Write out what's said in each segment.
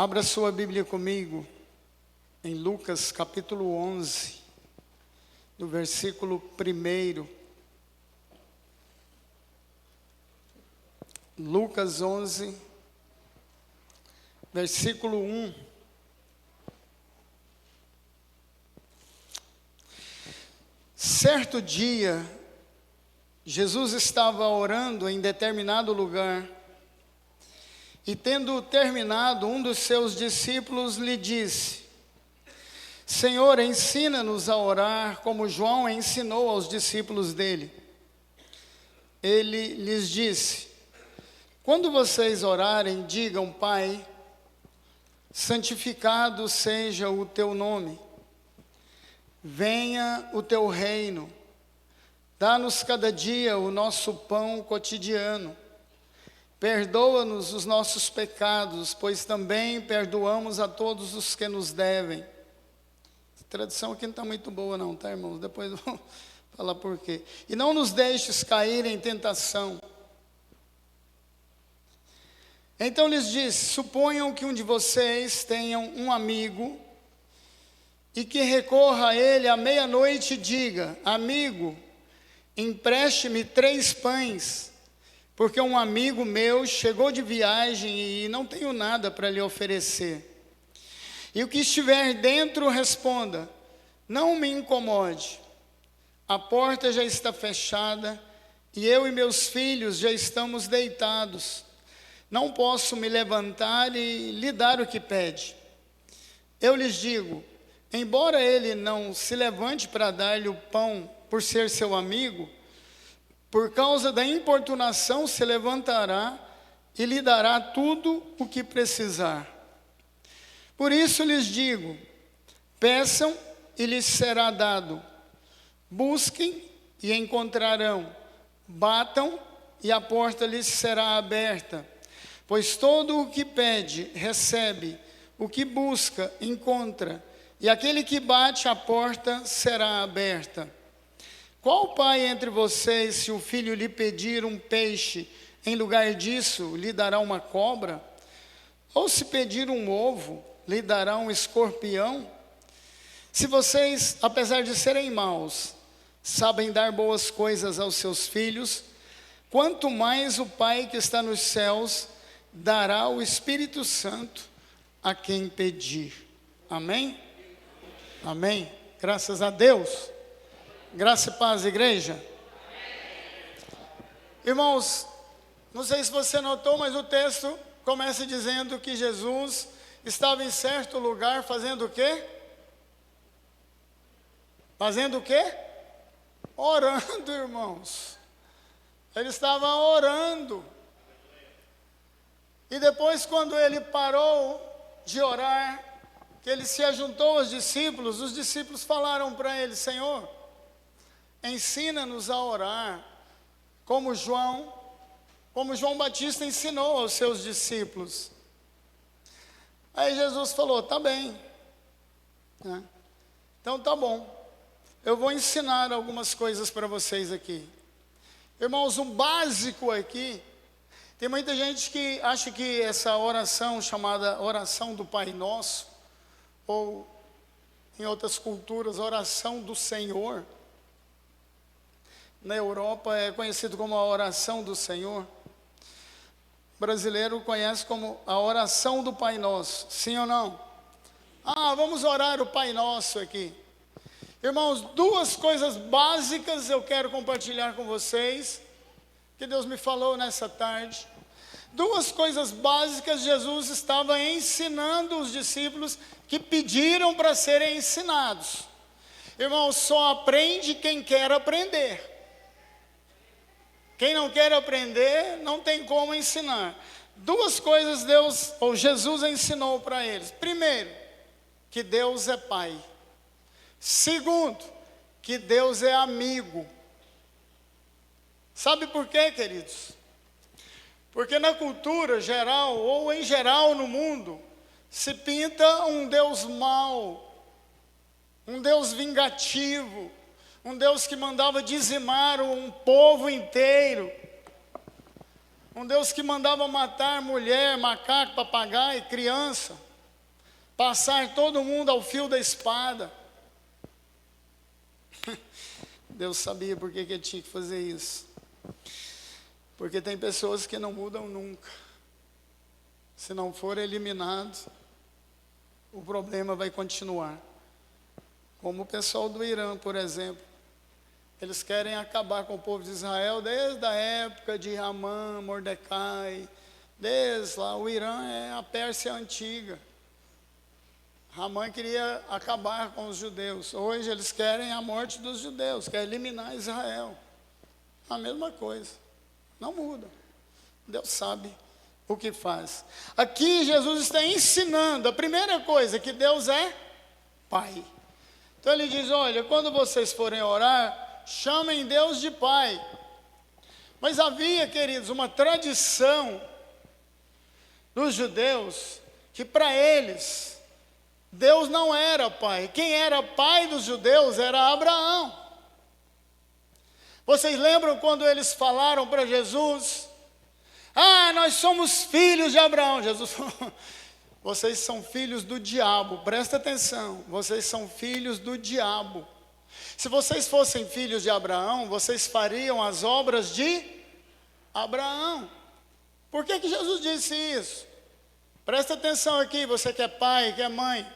Abra sua Bíblia comigo em Lucas capítulo 11, do versículo 1. Lucas 11, versículo 1. Certo dia, Jesus estava orando em determinado lugar, e tendo terminado, um dos seus discípulos lhe disse: Senhor, ensina-nos a orar, como João ensinou aos discípulos dele. Ele lhes disse: quando vocês orarem, digam: Pai, santificado seja o teu nome, venha o teu reino, dá-nos cada dia o nosso pão cotidiano, perdoa-nos os nossos pecados, pois também perdoamos a todos os que nos devem. A tradução aqui não está muito boa não, tá, irmãos? Depois eu vou falar por quê. E não nos deixes cair em tentação. Então lhes disse: suponham que um de vocês tenha um amigo, e que recorra a ele à meia-noite e diga: amigo, empreste-me 3 pães, porque um amigo meu chegou de viagem e não tenho nada para lhe oferecer. E o que estiver dentro responda: não me incomode, a porta já está fechada e eu e meus filhos já estamos deitados. Não posso me levantar e lhe dar o que pede. Eu lhes digo: embora ele não se levante para dar-lhe o pão por ser seu amigo, por causa da importunação se levantará e lhe dará tudo o que precisar. Por isso lhes digo: peçam e lhes será dado, busquem e encontrarão, batam e a porta lhes será aberta. Pois todo o que pede, recebe, o que busca, encontra, e aquele que bate, a porta será aberta. Qual pai entre vocês, se o filho lhe pedir um peixe, em lugar disso, lhe dará uma cobra? Ou se pedir um ovo, lhe dará um escorpião? Se vocês, apesar de serem maus, sabem dar boas coisas aos seus filhos, quanto mais o Pai que está nos céus dará o Espírito Santo a quem pedir. Amém? Amém. Graças a Deus. Graça e paz, igreja. Irmãos, não sei se você notou, mas o texto começa dizendo que Jesus estava em certo lugar fazendo o quê? Fazendo o quê? Orando, irmãos. Ele estava orando. E depois, quando ele parou de orar, que ele se ajuntou aos discípulos, os discípulos falaram para ele: Senhor, ensina-nos a orar, como João Batista ensinou aos seus discípulos. Aí Jesus falou: tá bem, né? Então tá bom, eu vou ensinar algumas coisas para vocês aqui. Irmãos, o básico aqui, tem muita gente que acha que essa oração chamada oração do Pai Nosso, ou em outras culturas, oração do Senhor, na Europa é conhecido como a oração do Senhor. O brasileiro conhece como a oração do Pai Nosso, sim ou não? Vamos orar o Pai Nosso aqui. Irmãos, 2 coisas básicas eu quero compartilhar com vocês, que Deus me falou nessa tarde. 2 coisas básicas Jesus estava ensinando os discípulos que pediram para serem ensinados. Irmãos, só aprende quem quer aprender. Quem não quer aprender, não tem como ensinar. 2 coisas Deus, ou Jesus, ensinou para eles. Primeiro, que Deus é Pai. Segundo, que Deus é amigo. Sabe por quê, queridos? Porque na cultura geral, ou em geral no mundo, se pinta um Deus mau, um Deus vingativo, um Deus que mandava dizimar um povo inteiro, um Deus que mandava matar mulher, macaco, papagaio, criança. passar todo mundo ao fio da espada. Deus sabia por que ele tinha que fazer isso. Porque tem pessoas que não mudam nunca. Se não for eliminado, o problema vai continuar. Como o pessoal do Irã, por exemplo. Eles querem acabar com o povo de Israel desde a época de Amã, Mordecai. Desde lá, o Irã é a Pérsia antiga. Amã queria acabar com os judeus. Hoje eles querem a morte dos judeus, querem eliminar Israel. A mesma coisa. Não muda. Deus sabe o que faz. Aqui Jesus está ensinando a primeira coisa, que Deus é Pai. Então ele diz, olha, quando vocês forem orar, chamem Deus de Pai. Mas havia, queridos, uma tradição dos judeus, que para eles, Deus não era pai. Quem era pai dos judeus era Abraão. Vocês lembram quando eles falaram para Jesus, nós somos filhos de Abraão. Jesus falou, vocês são filhos do diabo, presta atenção, vocês são filhos do diabo. Se vocês fossem filhos de Abraão, vocês fariam as obras de Abraão. Por que Jesus disse isso? Presta atenção aqui, você que é pai, que é mãe.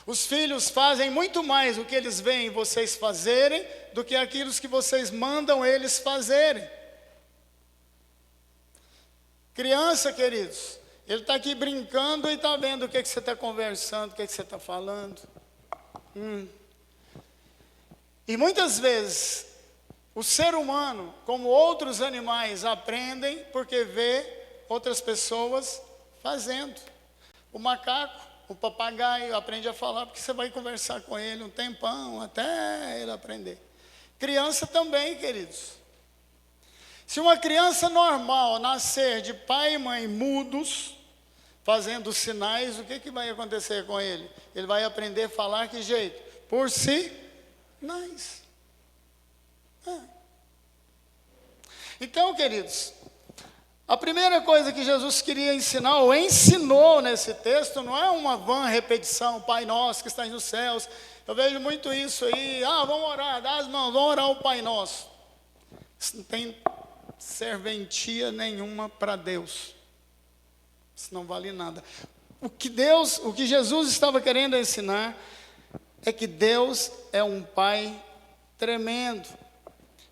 Os filhos fazem muito mais o que eles veem vocês fazerem do que aquilo que vocês mandam eles fazerem. Criança, queridos, ele está aqui brincando e está vendo o que você está conversando, o que você está falando. E muitas vezes, o ser humano, como outros animais, aprendem porque vê outras pessoas fazendo. O macaco, o papagaio aprende a falar porque você vai conversar com ele um tempão até ele aprender. Criança também, queridos. Se uma criança normal nascer de pai e mãe mudos, fazendo sinais, o que vai acontecer com ele? Ele vai aprender a falar que jeito? Por sinais. Então, queridos, a primeira coisa que Jesus queria ensinar, ou ensinou nesse texto, não é uma vã repetição, Pai Nosso que estás nos céus. Eu vejo muito isso aí, vamos orar, dá as mãos, vamos orar o Pai Nosso. Isso não tem serventia nenhuma para Deus. Isso não vale nada. O que Jesus estava querendo ensinar é que Deus é um Pai tremendo.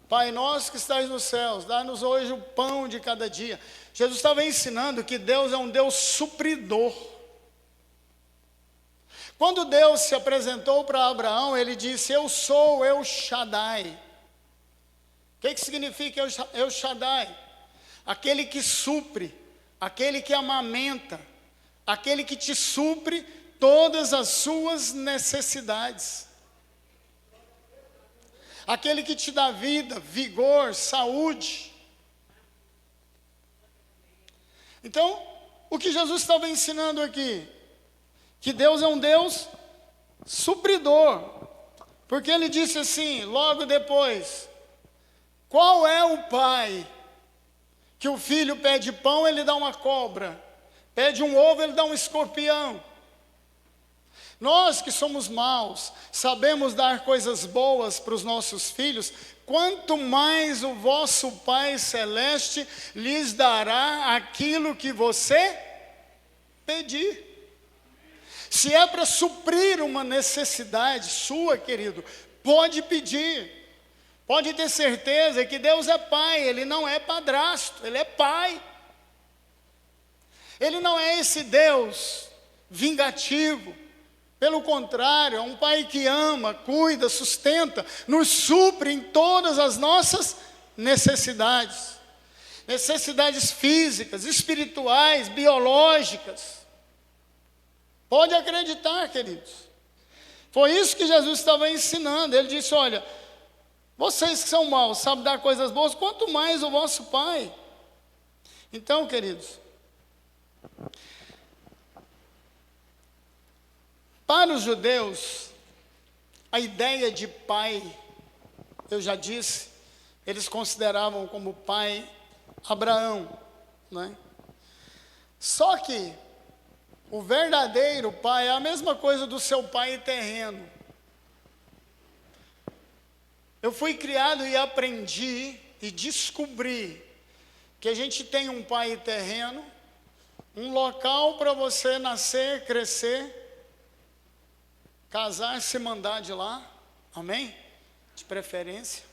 Pai nosso que estás nos céus, dá-nos hoje o pão de cada dia. Jesus estava ensinando que Deus é um Deus supridor. Quando Deus se apresentou para Abraão, ele disse, eu sou El Shaddai. O que significa El Shaddai? Aquele que supre, aquele que amamenta, aquele que te supre todas as suas necessidades. Aquele que te dá vida, vigor, saúde. Então, o que Jesus estava ensinando aqui? Que Deus é um Deus supridor. Porque ele disse assim, logo depois, qual é o pai que o filho pede pão, ele dá uma cobra, pede um ovo, ele dá um escorpião? Nós que somos maus, sabemos dar coisas boas para os nossos filhos, quanto mais o vosso Pai Celeste lhes dará aquilo que você pedir. Se é para suprir uma necessidade sua, querido, pode pedir. Pode ter certeza que Deus é Pai, Ele não é padrasto, Ele é Pai. Ele não é esse Deus vingativo. Pelo contrário, é um Pai que ama, cuida, sustenta, nos supre em todas as nossas necessidades. Necessidades físicas, espirituais, biológicas. Pode acreditar, queridos. Foi isso que Jesus estava ensinando. Ele disse, olha, vocês que são maus, sabem dar coisas boas, quanto mais o vosso Pai. Então, queridos, para os judeus, a ideia de pai, eu já disse, eles consideravam como pai Abraão, né? Só que O verdadeiro pai é a mesma coisa do seu pai terreno. Eu fui criado e aprendi e descobri que a gente tem um pai terreno, um local para você nascer, crescer, casar, se mandar de lá, amém? De preferência.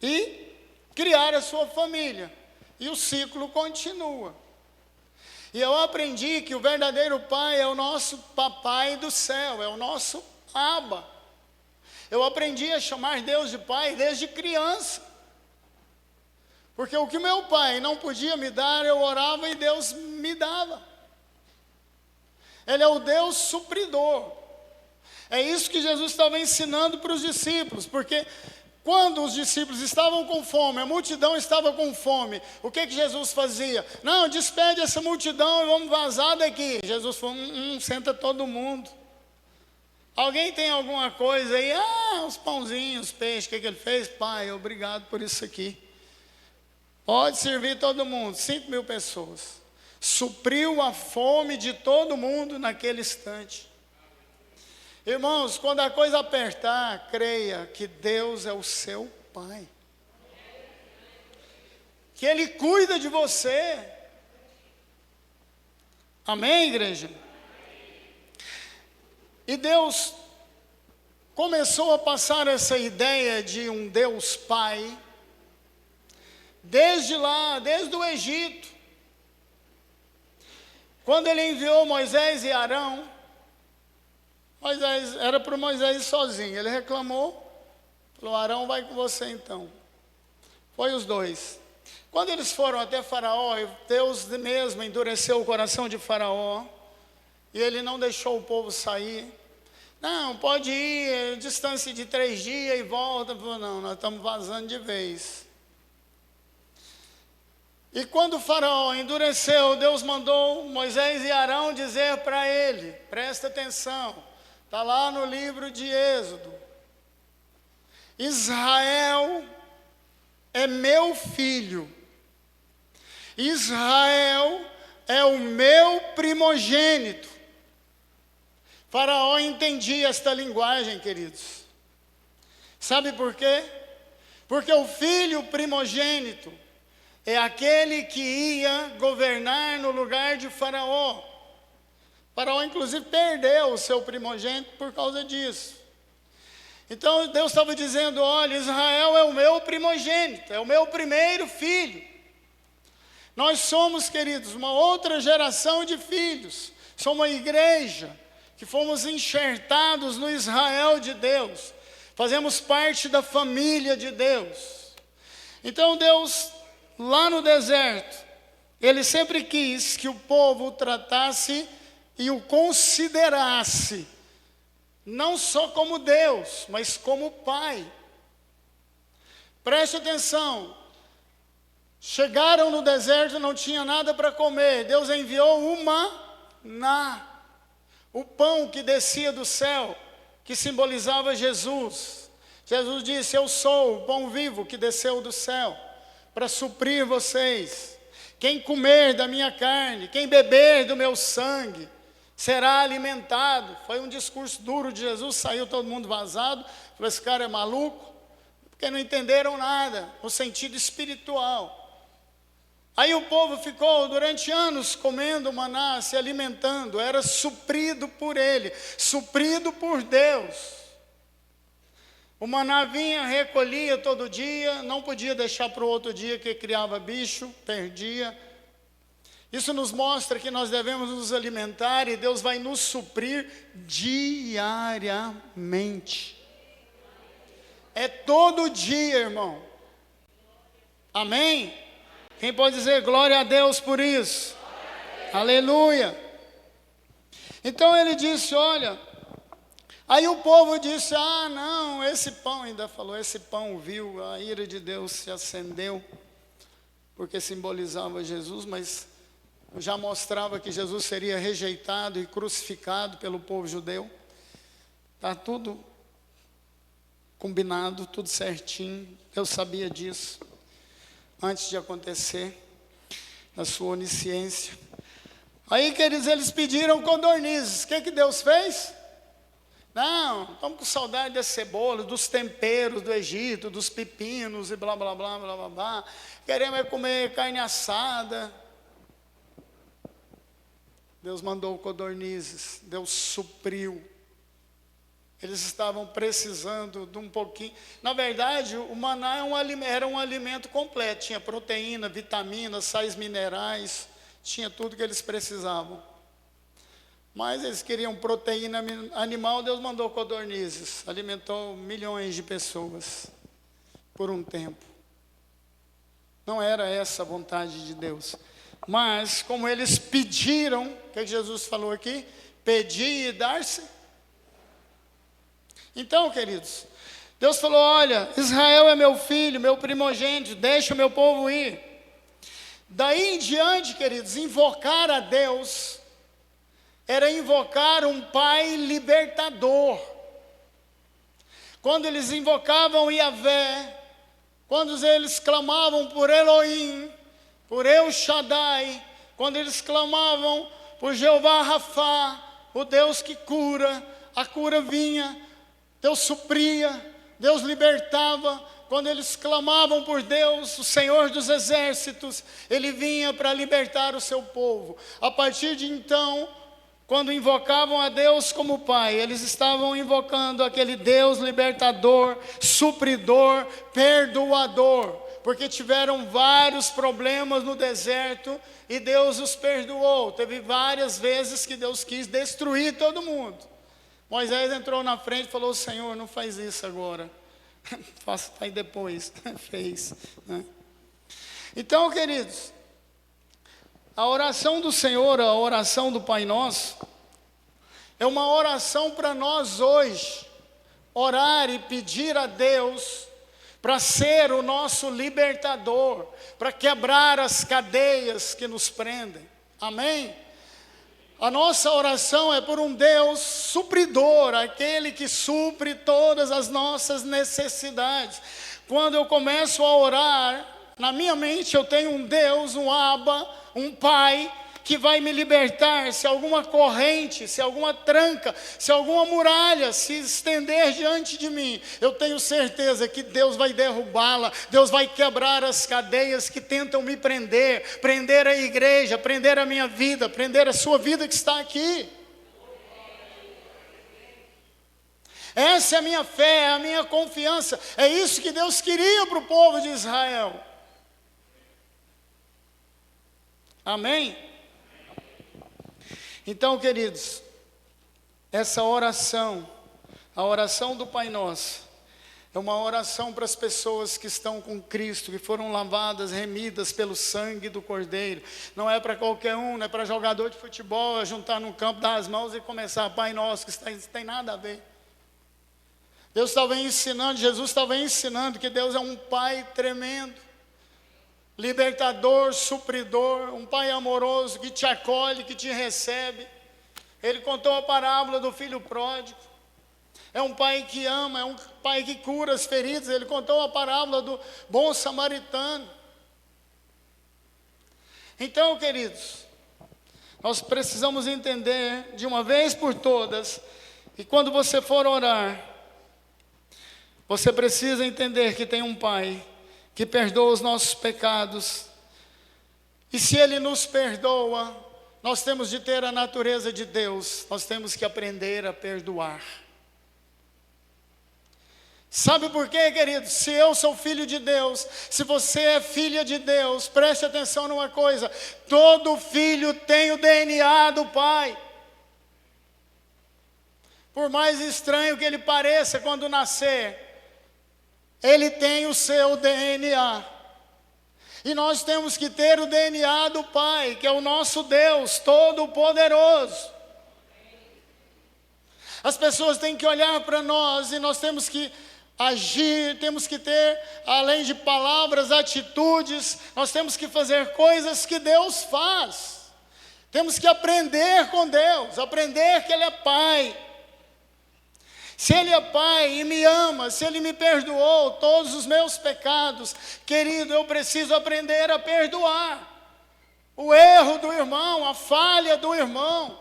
E criar a sua família. E o ciclo continua. E eu aprendi que o verdadeiro pai é o nosso papai do céu, é o nosso Abba. Eu aprendi a chamar Deus de pai desde criança. Porque o que meu pai não podia me dar, eu orava e Deus me dava. Ele é o Deus supridor. É isso que Jesus estava ensinando para os discípulos, porque quando os discípulos estavam com fome, a multidão estava com fome, o que Jesus fazia? Não, despede essa multidão e vamos vazar daqui. Jesus falou, senta todo mundo. Alguém tem alguma coisa aí? Os pãozinhos, os peixes, o que ele fez? Pai, obrigado por isso aqui. Pode servir todo mundo, 5.000 pessoas. Supriu a fome de todo mundo naquele instante. Irmãos, quando a coisa apertar, creia que Deus é o seu pai. Que Ele cuida de você. Amém, igreja? E Deus começou a passar essa ideia de um Deus pai, desde lá, desde o Egito. Quando Ele enviou Moisés e Arão, era para Moisés ir sozinho. Ele reclamou, falou, Arão vai com você então. Foi os dois. Quando eles foram até Faraó, Deus mesmo endureceu o coração de Faraó, e ele não deixou o povo sair. Não, pode ir, distância de 3 dias e volta. Falou, não, nós estamos vazando de vez. E quando o Faraó endureceu, Deus mandou Moisés e Arão dizer para ele, presta atenção, está lá no livro de Êxodo, Israel é meu filho, Israel é o meu primogênito. Faraó entendia esta linguagem, queridos. Sabe por quê? Porque o filho primogênito é aquele que ia governar no lugar de Faraó. Faraó, inclusive, perdeu o seu primogênito por causa disso. Então, Deus estava dizendo, olha, Israel é o meu primogênito, é o meu primeiro filho. Nós somos, queridos, uma outra geração de filhos. Somos uma igreja que fomos enxertados no Israel de Deus. Fazemos parte da família de Deus. Então, Deus, lá no deserto, Ele sempre quis que o povo o tratasse e o considerasse, não só como Deus, mas como Pai. Preste atenção, chegaram no deserto, não tinha nada para comer, Deus enviou o maná, o pão que descia do céu, que simbolizava Jesus. Jesus disse, eu sou o pão vivo que desceu do céu, para suprir vocês. Quem comer da minha carne, quem beber do meu sangue, será alimentado. Foi um discurso duro de Jesus, saiu todo mundo vazado, falou, esse cara é maluco, porque não entenderam nada, no sentido espiritual. Aí o povo ficou durante anos comendo maná, se alimentando, era suprido por Ele, suprido por Deus. O maná vinha, recolhia todo dia, não podia deixar para o outro dia que criava bicho, perdia. Isso nos mostra que nós devemos nos alimentar e Deus vai nos suprir diariamente. É todo dia, irmão. Amém? Quem pode dizer glória a Deus por isso? Aleluia. Então ele disse, olha, aí o povo disse, não, esse pão, ainda falou, esse pão viu, a ira de Deus se acendeu, porque simbolizava Jesus, mas já mostrava que Jesus seria rejeitado e crucificado pelo povo judeu. Está tudo combinado, tudo certinho, Deus sabia disso, antes de acontecer, na sua onisciência. Aí, queridos, eles pediram codornizes. O que Deus fez? Não, estamos com saudade das cebolas, dos temperos do Egito, dos pepinos e blá, blá, blá, blá, blá, blá. Queremos comer carne assada. Deus mandou codornizes, Deus supriu. Eles estavam precisando de um pouquinho. Na verdade, o maná era um alimento completo. Tinha proteína, vitaminas, sais minerais, tinha tudo que eles precisavam. Mas eles queriam proteína animal, Deus mandou codornizes. Alimentou milhões de pessoas por um tempo. Não era essa a vontade de Deus. Mas, como eles pediram, o que Jesus falou aqui? Pedir e dar-se. Então, queridos, Deus falou: olha, Israel é meu filho, meu primogênito, deixa o meu povo ir. Daí em diante, queridos, invocar a Deus era invocar um Pai libertador. Quando eles invocavam Yahvé, quando eles clamavam por Elohim, por El Shaddai, quando eles clamavam por Jeová Rafá, o Deus que cura, a cura vinha, Deus supria, Deus libertava. Quando eles clamavam por Deus, o Senhor dos exércitos, Ele vinha para libertar o seu povo. A partir de então, quando invocavam a Deus como Pai, eles estavam invocando aquele Deus libertador, supridor, perdoador, porque tiveram vários problemas no deserto e Deus os perdoou. Teve várias vezes que Deus quis destruir todo mundo. Moisés entrou na frente e falou: Senhor, não faz isso agora, faça aí depois. Fez, né? Então, queridos, a oração do Senhor, a oração do Pai Nosso, é uma oração para nós hoje, orar e pedir a Deus para ser o nosso libertador, para quebrar as cadeias que nos prendem. Amém? A nossa oração é por um Deus supridor, aquele que supre todas as nossas necessidades. Quando eu começo a orar, na minha mente eu tenho um Deus, um Abba, um Pai, que vai me libertar. Se alguma corrente, se alguma tranca, se alguma muralha se estender diante de mim, eu tenho certeza que Deus vai derrubá-la. Deus vai quebrar as cadeias que tentam me prender, prender a igreja, prender a minha vida, prender a sua vida que está aqui. Essa é a minha fé, é a minha confiança. É isso que Deus queria para o povo de Israel. Amém? Então, queridos, essa oração, a oração do Pai Nosso, é uma oração para as pessoas que estão com Cristo, que foram lavadas, remidas pelo sangue do Cordeiro. Não é para qualquer um, não é para jogador de futebol, é juntar no campo, dar as mãos e começar: Pai Nosso, que isso tem nada a ver. Deus estava ensinando, Jesus estava ensinando que Deus é um Pai tremendo, libertador, supridor, um Pai amoroso que te acolhe, que te recebe. Ele contou a parábola do filho pródigo. É um Pai que ama, é um Pai que cura as feridas. Ele contou a parábola do bom samaritano. Então, queridos, nós precisamos entender de uma vez por todas que quando você for orar, você precisa entender que tem um Pai que perdoa os nossos pecados. E se Ele nos perdoa, nós temos de ter a natureza de Deus. Nós temos que aprender a perdoar. Sabe por quê, queridos? Se eu sou filho de Deus, se você é filha de Deus, preste atenção numa coisa: todo filho tem o DNA do Pai. Por mais estranho que ele pareça quando nascer, ele tem o seu DNA. E nós temos que ter o DNA do Pai, que é o nosso Deus Todo-Poderoso. As pessoas têm que olhar para nós e nós temos que agir, temos que ter, além de palavras, atitudes, nós temos que fazer coisas que Deus faz. Temos que aprender com Deus, aprender que Ele é Pai. Se Ele é Pai e me ama, se Ele me perdoou todos os meus pecados, querido, eu preciso aprender a perdoar. o erro do irmão, a falha do irmão.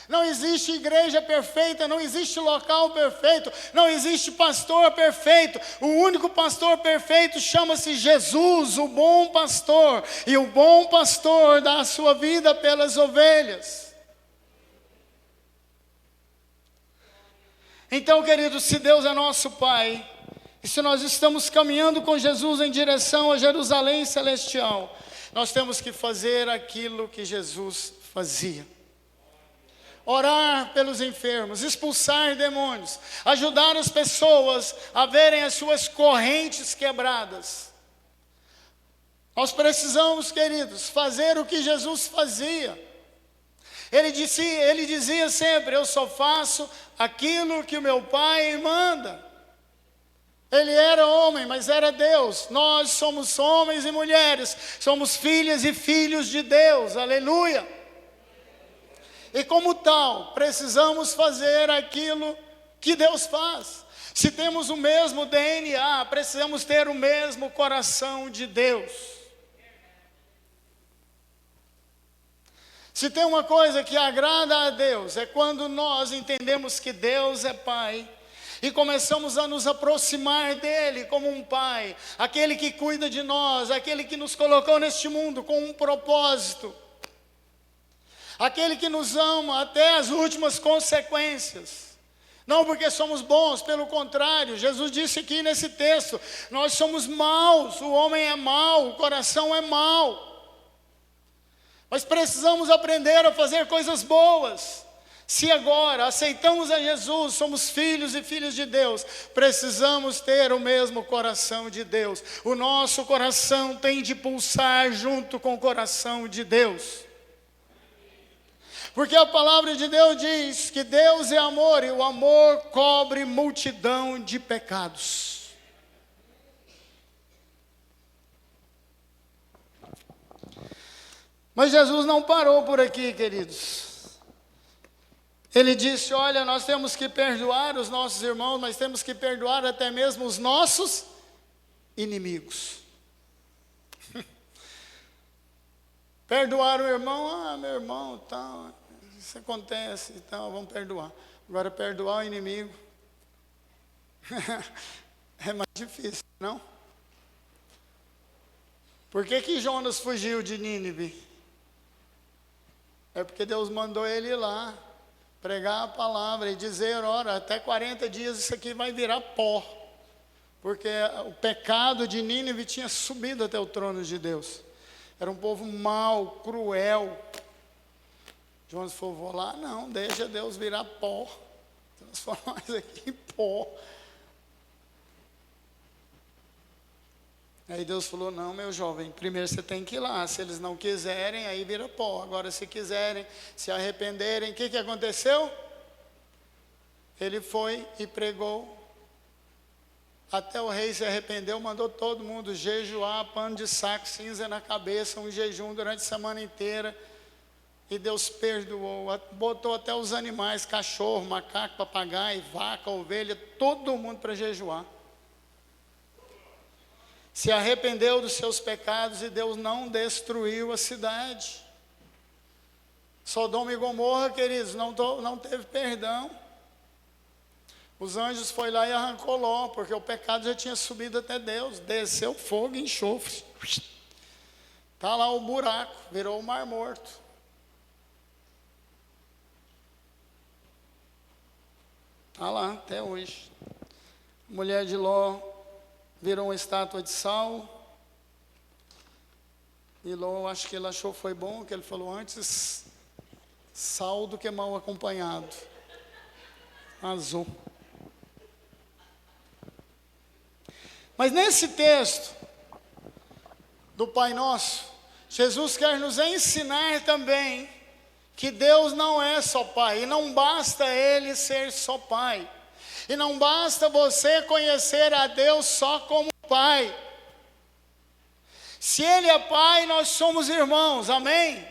Não existe igreja perfeita, não existe local perfeito, não existe pastor perfeito. O único pastor perfeito chama-se Jesus, o bom pastor. E o bom pastor dá a sua vida pelas ovelhas. Então, queridos, se Deus é nosso Pai, e se nós estamos caminhando com Jesus em direção a Jerusalém celestial, nós temos que fazer aquilo que Jesus fazia. Orar pelos enfermos, expulsar demônios, ajudar as pessoas a verem as suas correntes quebradas. Nós precisamos, queridos, fazer o que Jesus fazia. Ele dizia sempre: eu só faço aquilo que o meu Pai manda. Ele era homem, mas era Deus. Nós somos homens e mulheres, somos filhas e filhos de Deus, aleluia. E como tal, precisamos fazer aquilo que Deus faz. Se temos o mesmo DNA, precisamos ter o mesmo coração de Deus. Se tem uma coisa que agrada a Deus, é quando nós entendemos que Deus é Pai e começamos a nos aproximar dEle como um Pai, aquele que cuida de nós, aquele que nos colocou neste mundo com um propósito, aquele que nos ama até as últimas consequências. Não porque somos bons, pelo contrário, Jesus disse aqui nesse texto, nós somos maus, o homem é mau, o coração é mau. Mas precisamos aprender a fazer coisas boas. Se agora aceitamos a Jesus, somos filhos e filhas de Deus, precisamos ter o mesmo coração de Deus. O nosso coração tem de pulsar junto com o coração de Deus. Porque a palavra de Deus diz que Deus é amor e o amor cobre multidão de pecados. Mas Jesus não parou por aqui, queridos. Ele disse: olha, nós temos que perdoar os nossos irmãos, mas temos que perdoar até mesmo os nossos inimigos. Perdoar o irmão, meu irmão, tá, isso acontece, então vamos perdoar. Agora perdoar o inimigo é mais difícil, não? Por que Jonas fugiu de Nínive? É porque Deus mandou ele ir lá, pregar a palavra e dizer: ora, até 40 dias isso aqui vai virar pó. Porque o pecado de Nínive tinha subido até o trono de Deus. Era um povo mau, cruel. Jonas falou: vou lá, não, deixa Deus virar pó. Transformar isso aqui em pó. Aí Deus falou: não, meu jovem, primeiro você tem que ir lá. Se eles não quiserem, aí vira pó. Agora, se quiserem, se arrependerem, o que aconteceu? Ele foi e pregou. Até o rei se arrependeu, mandou todo mundo jejuar, pano de saco, cinza na cabeça, um jejum durante a semana inteira. E Deus perdoou, botou até os animais, cachorro, macaco, papagaio, vaca, ovelha, todo mundo para jejuar. Se arrependeu dos seus pecados e Deus não destruiu a cidade. Sodoma e Gomorra, queridos, não teve perdão. Os anjos foram lá e arrancou Ló, porque o pecado já tinha subido até Deus. Desceu fogo e enxofre. Está lá o buraco, virou o Mar Morto. Está lá até hoje. A mulher de Ló virou uma estátua de sal. E Ló, acho que ele achou foi bom, que ele falou: antes sal do que mal acompanhado. Azul. Mas nesse texto do Pai Nosso, Jesus quer nos ensinar também que Deus não é só Pai, e não basta Ele ser só Pai, e não basta você conhecer a Deus só como Pai. Se Ele é Pai, nós somos irmãos, amém?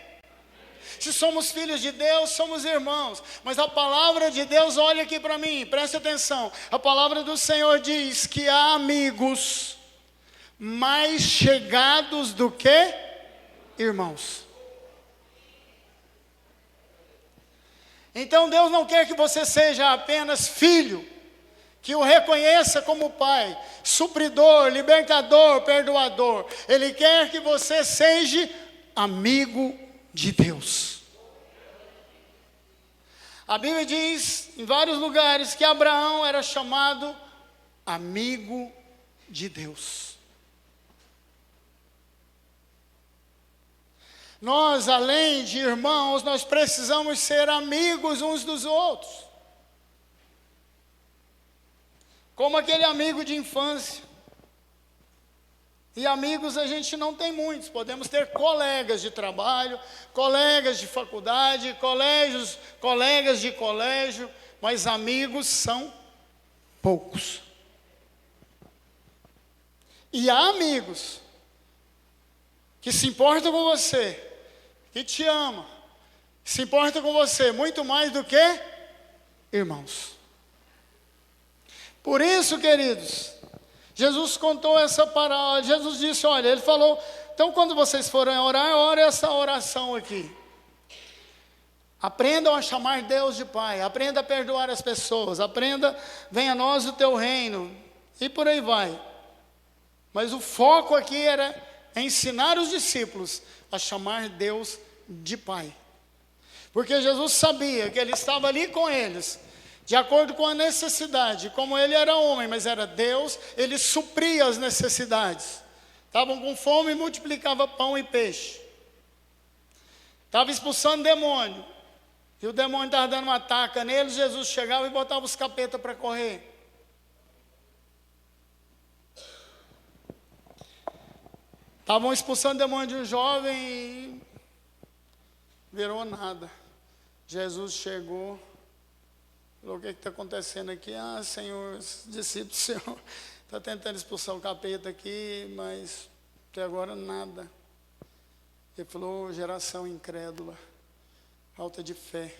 Se somos filhos de Deus, somos irmãos. Mas a palavra de Deus, olha aqui para mim, preste atenção. A palavra do Senhor diz que há amigos mais chegados do que irmãos. Então Deus não quer que você seja apenas filho, que o reconheça como pai, supridor, libertador, perdoador. Ele quer que você seja amigo de Deus. A Bíblia diz em vários lugares que Abraão era chamado amigo de Deus. Nós, além de irmãos, nós precisamos ser amigos uns dos outros. Como aquele amigo de infância. E amigos a gente não tem muitos. Podemos ter colegas de trabalho, colegas de faculdade, colegas de colégio, mas amigos são poucos. E há amigos que se importam com você, que te amam, que se importam com você muito mais do que irmãos. Por isso, queridos, Jesus contou essa parábola. Jesus disse, olha, ele falou, então quando vocês forem orar, ore essa oração aqui. Aprendam a chamar Deus de Pai, aprenda a perdoar as pessoas, aprenda, venha a nós o teu reino, e por aí vai. Mas o foco aqui era ensinar os discípulos a chamar Deus de Pai. Porque Jesus sabia que Ele estava ali com eles, de acordo com a necessidade. Como Ele era homem, mas era Deus, Ele supria as necessidades. Estavam com fome e multiplicava pão e peixe. Estava expulsando demônio. E o demônio estava dando uma taca neles, Jesus chegava e botava os capeta para correr. Estavam expulsando demônio de um jovem e virou nada. Jesus chegou, falou, o que está acontecendo aqui? Ah, Senhor, esse discípulo do Senhor está tentando expulsar o capeta aqui, mas até agora nada. Ele falou, geração incrédula, falta de fé.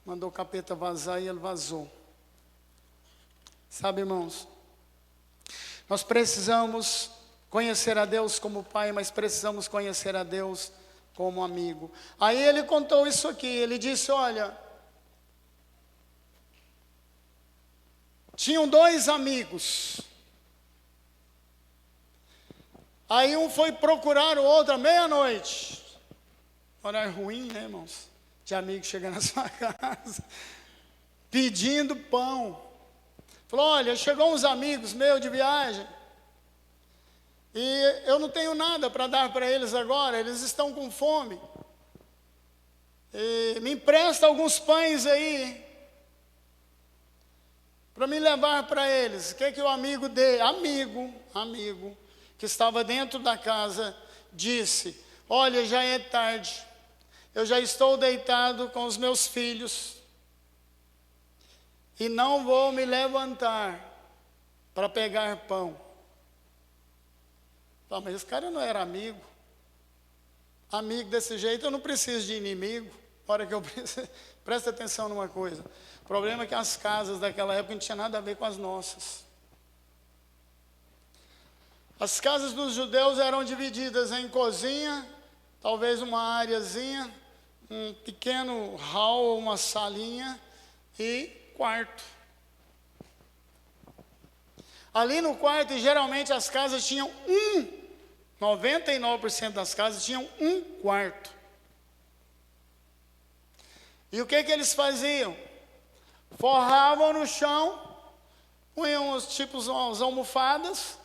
Mandou o capeta vazar e ele vazou. Sabe, irmãos, nós precisamos conhecer a Deus como Pai, mas precisamos conhecer a Deus como amigo. Aí ele contou isso aqui, ele disse, olha, tinham dois amigos. Aí um foi procurar o outro à meia-noite. Horário ruim, né, irmãos? De amigo chegando na sua casa, pedindo pão. Falou, olha, chegou uns amigos meus de viagem, e eu não tenho nada para dar para eles agora, eles estão com fome. E me empresta alguns pães aí, para me levar para eles. O que é que o amigo dele, amigo, que estava dentro da casa, disse, olha, já é tarde, eu já estou deitado com os meus filhos, e não vou me levantar para pegar pão. Ah, mas esse cara não era amigo. Amigo desse jeito, eu não preciso de inimigo. Hora que eu preciso, presta atenção numa coisa. O problema é que as casas daquela época não tinha nada a ver com as nossas. As casas dos judeus eram divididas em cozinha, talvez uma areazinha, um pequeno hall, uma salinha e quarto. Ali no quarto, geralmente as casas tinham 99% das casas tinham um quarto. E o que eles faziam? Forravam no chão, punham as almofadas,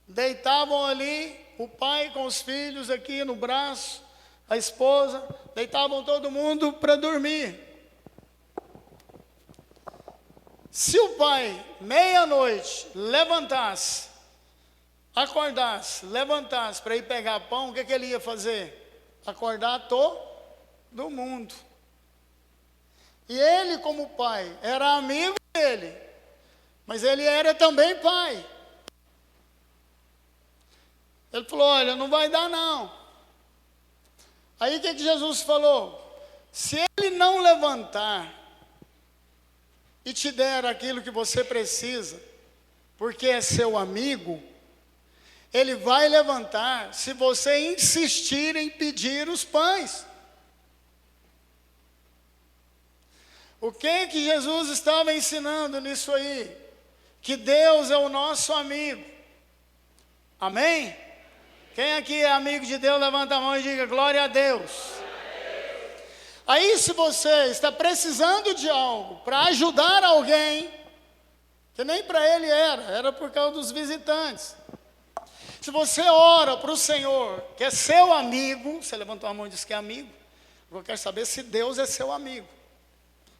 deitavam ali, o pai com os filhos aqui no braço, a esposa, deitavam todo mundo para dormir. Se o pai, meia-noite, acordasse, levantasse para ir pegar pão, o que ele ia fazer? Acordar todo mundo. E ele, como pai, era amigo dele, mas ele era também pai. Ele falou, olha, não vai dar não. Aí o que Jesus falou? Se ele não levantar e te der aquilo que você precisa, porque é seu amigo, ele vai levantar se você insistir em pedir os pães. O que Jesus estava ensinando nisso aí? Que Deus é o nosso amigo. Amém? Quem aqui é amigo de Deus, levanta a mão e diga glória a Deus. Aí, se você está precisando de algo para ajudar alguém, que nem para ele era por causa dos visitantes. Se você ora para o Senhor, que é seu amigo, você levantou a mão e disse que é amigo, eu quero saber se Deus é seu amigo.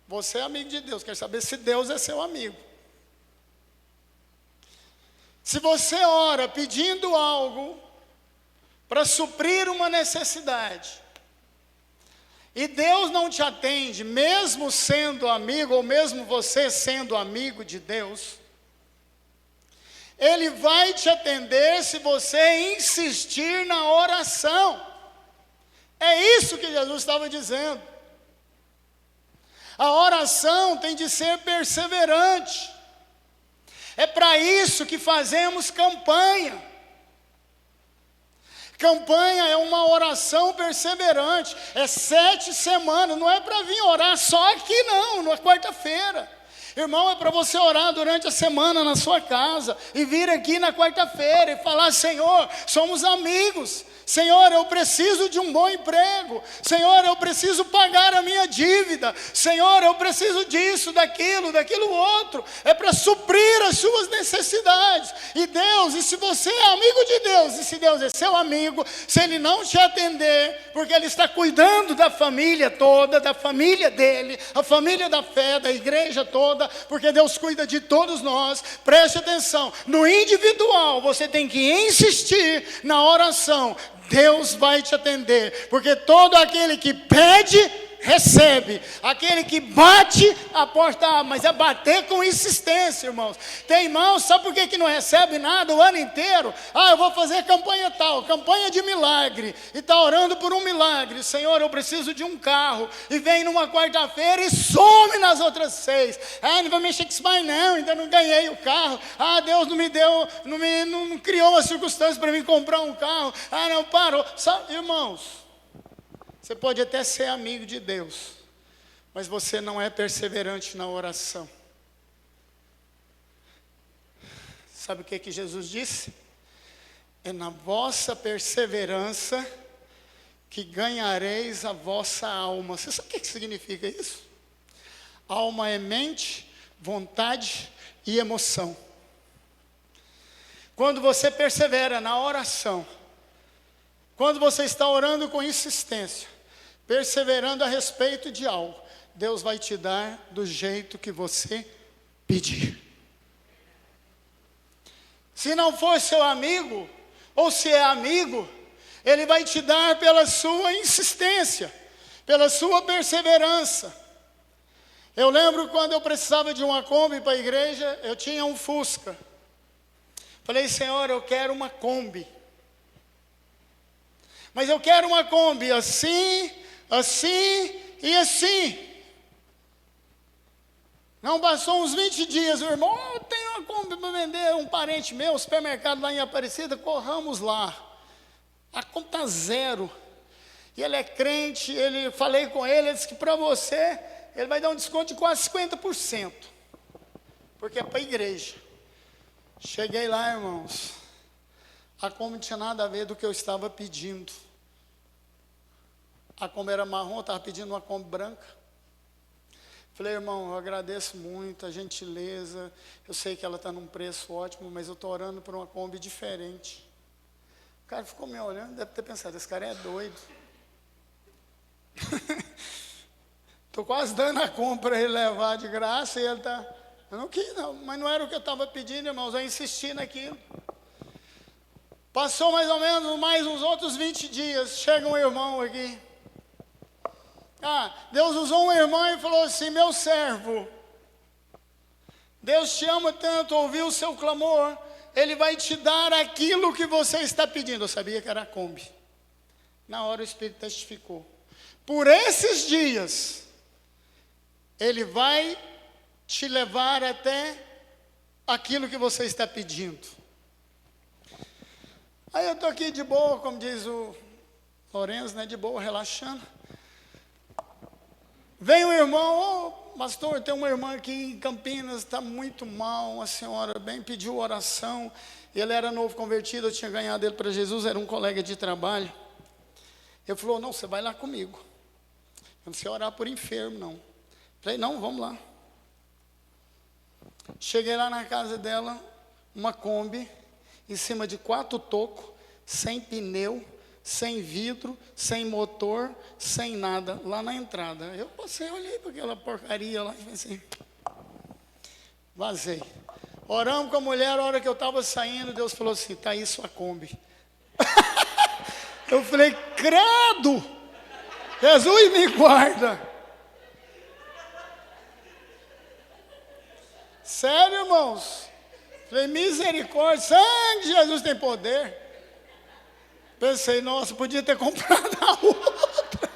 Você é amigo de Deus, quero saber se Deus é seu amigo. Se você ora pedindo algo para suprir uma necessidade, e Deus não te atende, mesmo sendo amigo, ou mesmo você sendo amigo de Deus, Ele vai te atender se você insistir na oração. É isso que Jesus estava dizendo. A oração tem de ser perseverante. É para isso que fazemos campanha. Campanha é uma oração perseverante. É 7 semanas. Não é para vir orar só aqui não, na quarta-feira. Irmão, é para você orar durante a semana na sua casa. E vir aqui na quarta-feira e falar: Senhor, somos amigos. Senhor, eu preciso de um bom emprego. Senhor, eu preciso pagar a minha dívida. Senhor, eu preciso disso, daquilo outro. É para suprir as suas necessidades. E Deus, e se você é amigo de Deus, e se Deus é seu amigo, se Ele não te atender, porque Ele está cuidando da família toda, da família dele, a família da fé, da igreja toda, porque Deus cuida de todos nós. Preste atenção, no individual você tem que insistir na oração. Deus vai te atender, porque todo aquele que pede, recebe. Aquele que bate, a porta abre. Mas é bater com insistência, irmãos. Tem irmãos, sabe por que não recebe nada o ano inteiro? Eu vou fazer campanha tal, campanha de milagre, e está orando por um milagre. Senhor, eu preciso de um carro, e vem numa quarta-feira e some nas outras 6. Não vai mexer com isso mais não, ainda não ganhei o carro. Deus não me deu, não criou uma circunstância para mim comprar um carro. Não parou. Sabe, irmãos, você pode até ser amigo de Deus, mas você não é perseverante na oração. Sabe o que Jesus disse? É na vossa perseverança que ganhareis a vossa alma. Você sabe o que significa isso? Alma é mente, vontade e emoção. Quando você persevera na oração, quando você está orando com insistência, perseverando a respeito de algo, Deus vai te dar do jeito que você pedir. Se não for seu amigo, ou se é amigo, Ele vai te dar pela sua insistência, pela sua perseverança. Eu lembro quando eu precisava de uma Kombi para a igreja, eu tinha um Fusca. Falei: Senhor, eu quero uma Kombi. Mas eu quero uma Kombi assim, assim e assim. Não passou uns 20 dias, o irmão: eu tenho uma Kombi para vender, um parente meu, supermercado lá em Aparecida, corramos lá. A Kombi está 0. E ele é crente, falei com ele, ele disse que para você, ele vai dar um desconto de quase 50%. Porque é para a igreja. Cheguei lá, irmãos, a Kombi não tinha nada a ver do que eu estava pedindo. A Kombi era marrom, eu estava pedindo uma Kombi branca. Falei: irmão, eu agradeço muito a gentileza, eu sei que ela está num preço ótimo, mas eu estou orando por uma Kombi diferente. O cara ficou me olhando, deve ter pensado: esse cara é doido. Estou quase dando a Kombi para ele levar de graça, e ele está... Eu não quis não, mas não era o que eu estava pedindo, irmãos, eu insisti naquilo. Passou mais ou menos mais uns outros 20 dias, chega um irmão aqui. Deus usou um irmão e falou assim: meu servo, Deus te ama tanto, ouviu o seu clamor, Ele vai te dar aquilo que você está pedindo. Eu sabia que era a Kombi. Na hora o Espírito testificou. Por esses dias, Ele vai te levar até aquilo que você está pedindo. Aí eu estou aqui de boa, como diz o Lourenço, né, de boa, relaxando. Vem um irmão: pastor, tem uma irmã aqui em Campinas, está muito mal, uma senhora bem pediu oração. Ele era novo convertido, eu tinha ganhado ele para Jesus, era um colega de trabalho. Ele falou, não, você vai lá comigo. Eu não sei orar por enfermo, não. Falei, não, vamos lá. Cheguei lá na casa dela, uma Kombi, em cima de 4 tocos, sem pneu, sem vidro, sem motor, sem nada, lá na entrada. Eu passei, olhei para aquela porcaria lá e pensei, vazei. Oramos com a mulher, a hora que eu estava saindo, Deus falou assim, está aí sua Kombi. Eu falei, credo, Jesus me guarda. Sério, irmãos? Falei, misericórdia, sangue de Jesus tem poder. Pensei, nossa, podia ter comprado a outra.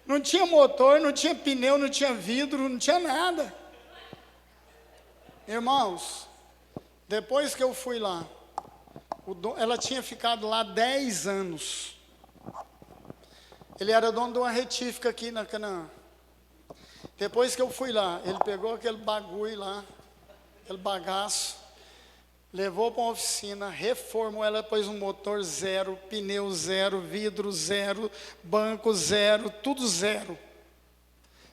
Não tinha motor, não tinha pneu, não tinha vidro, não tinha nada. Irmãos, depois que eu fui lá, ela tinha ficado lá 10 anos. Ele era dono de uma retífica aqui na Canaã. Depois que eu fui lá, ele pegou aquele bagulho lá, aquele bagaço, levou para uma oficina, reformou ela, pôs um motor zero, pneu zero, vidro zero, banco zero, tudo zero.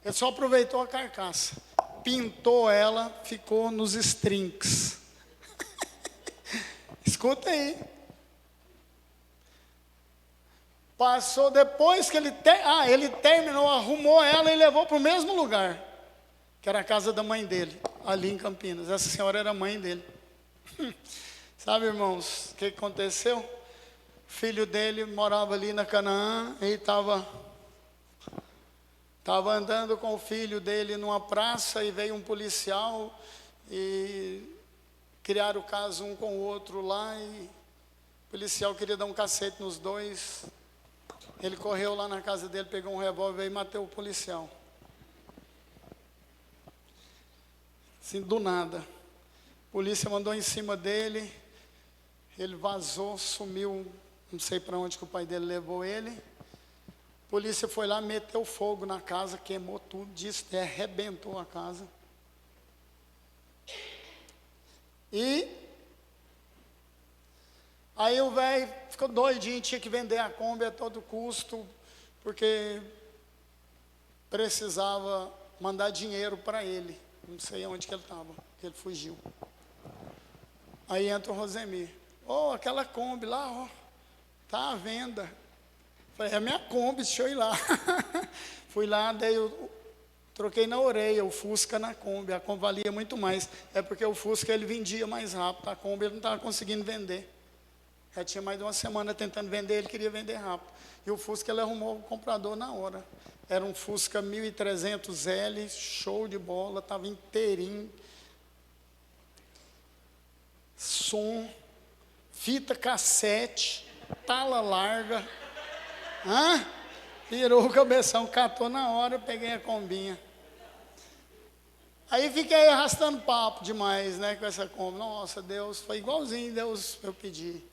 Ele só aproveitou a carcaça, pintou ela, ficou nos strings. Escuta aí. Passou, depois que ele terminou, arrumou ela e levou para o mesmo lugar, que era a casa da mãe dele, ali em Campinas. Essa senhora era a mãe dele. Sabe, irmãos, o que aconteceu? O filho dele morava ali na Canaã e estava andando com o filho dele numa praça e veio um policial e criaram o caso um com o outro lá e o policial queria dar um cacete nos dois. Ele correu lá na casa dele, pegou um revólver e matou o policial. Assim, do nada. A polícia mandou em cima dele, ele vazou, sumiu, não sei para onde que o pai dele levou ele. A polícia foi lá, meteu fogo na casa, queimou tudo, disse, arrebentou a casa. E aí o velho ficou doidinho, tinha que vender a Kombi a todo custo, porque precisava mandar dinheiro para ele. Não sei onde que ele estava, que ele fugiu. Aí entra o Rosemir. Aquela Kombi lá, tá à venda. Falei, é a minha Kombi, deixa eu ir lá. Fui lá, troquei na orelha, o Fusca na Kombi. A Kombi valia muito mais. É porque o Fusca ele vendia mais rápido, a Kombi ele não estava conseguindo vender. Já tinha mais de uma semana tentando vender, ele queria vender rápido. E o Fusca ele arrumou o comprador na hora. Era um Fusca 1300L, show de bola, estava inteirinho. Som, fita cassete, tala larga. Virou o cabeção, catou na hora, peguei a Kombinha. Aí fiquei arrastando papo demais, né, com essa Kombi. Nossa, Deus, foi igualzinho Deus eu pedi.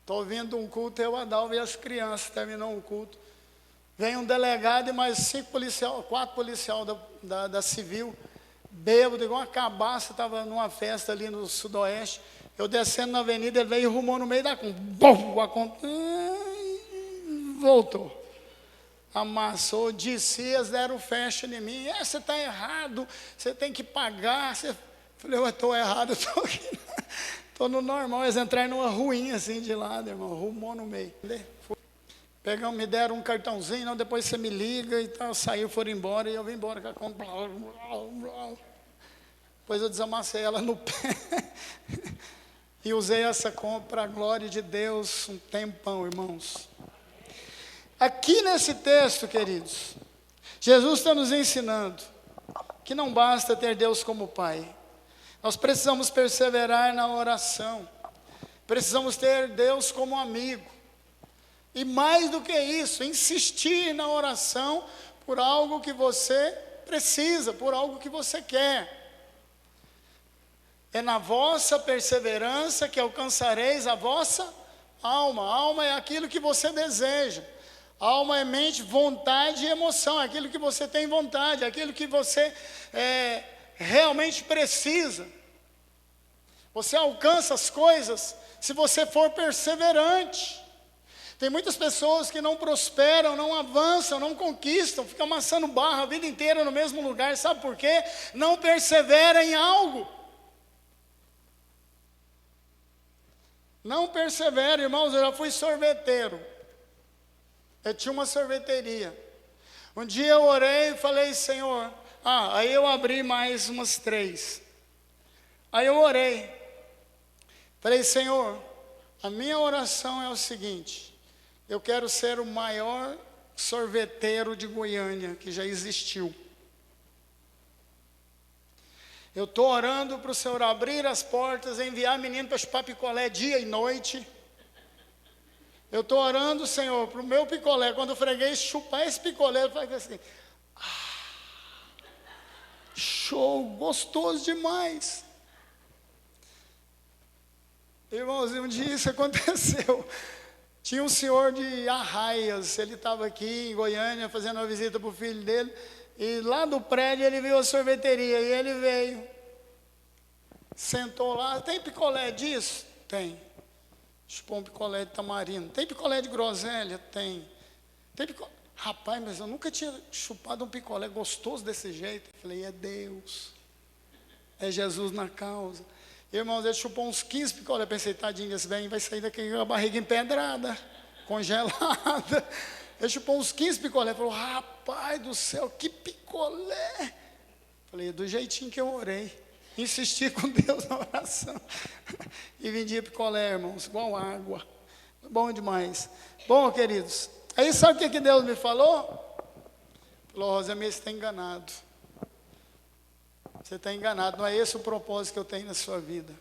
Estou ouvindo um culto, eu, Adalvo e as crianças, terminou um culto. Vem um delegado e mais 4 policiais da Civil, bêbado, igual uma cabaça, estava numa festa ali no Sudoeste. Eu descendo na avenida, ele veio e rumou no meio da Kombi. Voltou. Amassou, eles deram fecha em mim. Você está errado, você tem que pagar. Falei, eu estou errado, eu estou aqui. Estou no normal, eles entraram numa ruinha assim de lado, irmão, rumou no meio. Pegam, me deram um cartãozinho, não, depois você me liga e tal. Saiu, foram embora e eu vim embora com a Kombi. Depois eu desamassei ela no pé. E usei essa Kombi para a glória de Deus um tempão, irmãos. Aqui nesse texto, queridos, Jesus está nos ensinando que não basta ter Deus como Pai. Nós precisamos perseverar na oração. Precisamos ter Deus como amigo. E mais do que isso, insistir na oração por algo que você precisa, por algo que você quer. É na vossa perseverança que alcançareis a vossa alma. A alma é aquilo que você deseja. Alma é mente, vontade e emoção. Aquilo que você tem vontade, aquilo que você realmente precisa. Você alcança as coisas se você for perseverante. Tem muitas pessoas que não prosperam, não avançam, não conquistam, ficam amassando barro a vida inteira no mesmo lugar. Sabe por quê? Não persevera em algo. Não persevera, irmãos. Eu já fui sorveteiro. Eu tinha uma sorveteria. Um dia eu orei e falei, Senhor... aí eu abri mais umas 3. Aí eu orei. Falei, Senhor, a minha oração é o seguinte: eu quero ser o maior sorveteiro de Goiânia que já existiu. Eu estou orando para o Senhor abrir as portas, enviar menino para chupar picolé dia e noite. Eu estou orando, Senhor, para o meu picolé, quando o freguês chupar esse picolé, ele faz assim, show, gostoso demais. Irmãos, um dia isso aconteceu. Tinha um senhor de Arraias, ele estava aqui em Goiânia fazendo uma visita para o filho dele, e lá do prédio ele viu a sorveteria, e ele veio, sentou lá, tem picolé disso? Tem. Chupou um picolé de tamarindo. Tem picolé de groselha? Tem. Tem picolé. Rapaz, mas eu nunca tinha chupado um picolé gostoso desse jeito. Eu falei, é Deus. É Jesus na causa. Irmãos, ele chupou uns 15 picolé. Pensei, tadinho, esse velho vai sair daqui com a barriga empedrada, congelada. Ele chupou uns 15 picolé. Falou, rapaz do céu, que picolé. Falei, do jeitinho que eu orei. Insisti com Deus na oração. E vendia picolé, irmãos, igual água. Bom demais. Bom, queridos, aí sabe o que Deus me falou? Falou, Rosemir, você está enganado. Você está enganado, não é esse o propósito que eu tenho na sua vida.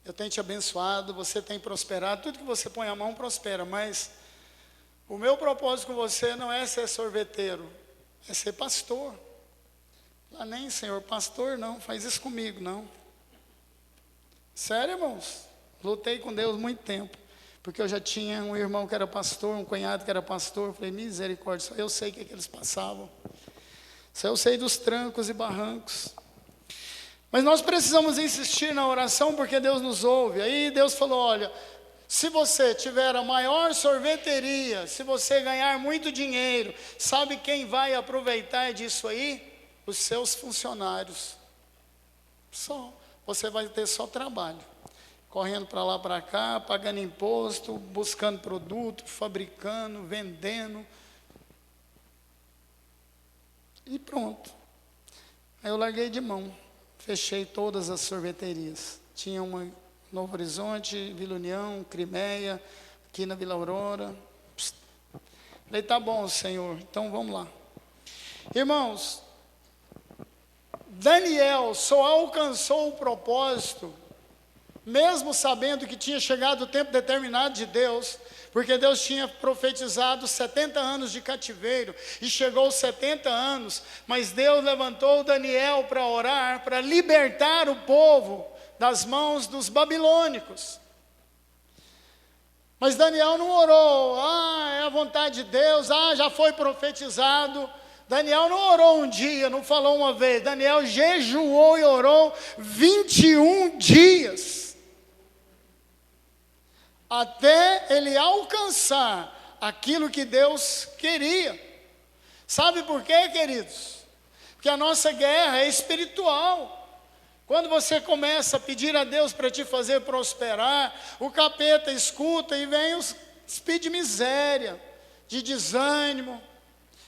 Eu tenho te abençoado, você tem prosperado, tudo que você põe a mão prospera, mas o meu propósito com você não é ser sorveteiro, é ser pastor. Nem, Senhor, pastor não, faz isso comigo, não. Sério, irmãos, lutei com Deus muito tempo, porque eu já tinha um irmão que era pastor, um cunhado que era pastor. Eu falei, misericórdia, só eu sei o que eles passavam. Só eu sei dos trancos e barrancos. Mas nós precisamos insistir na oração, porque Deus nos ouve. Aí Deus falou, olha, se você tiver a maior sorveteria, se você ganhar muito dinheiro, sabe quem vai aproveitar disso aí? Os seus funcionários. Só. Você vai ter só trabalho. Correndo para lá, para cá, pagando imposto, buscando produto, fabricando, vendendo. E pronto. Aí eu larguei de mão. Fechei todas as sorveterias. Tinha uma em Novo Horizonte, Vila União, Crimeia, aqui na Vila Aurora. Falei, tá bom, Senhor, então vamos lá. Irmãos, Daniel só alcançou o propósito, mesmo sabendo que tinha chegado o tempo determinado de Deus, porque Deus tinha profetizado 70 anos de cativeiro, e chegou os 70 anos, mas Deus levantou Daniel para orar, para libertar o povo das mãos dos babilônicos. Mas Daniel não orou, é a vontade de Deus, já foi profetizado. Daniel não orou um dia, não falou uma vez. Daniel jejuou e orou 21 dias. Até ele alcançar aquilo que Deus queria. Sabe por quê, queridos? Porque a nossa guerra é espiritual. Quando você começa a pedir a Deus para te fazer prosperar, o capeta escuta e vem os espíritos de miséria, de desânimo,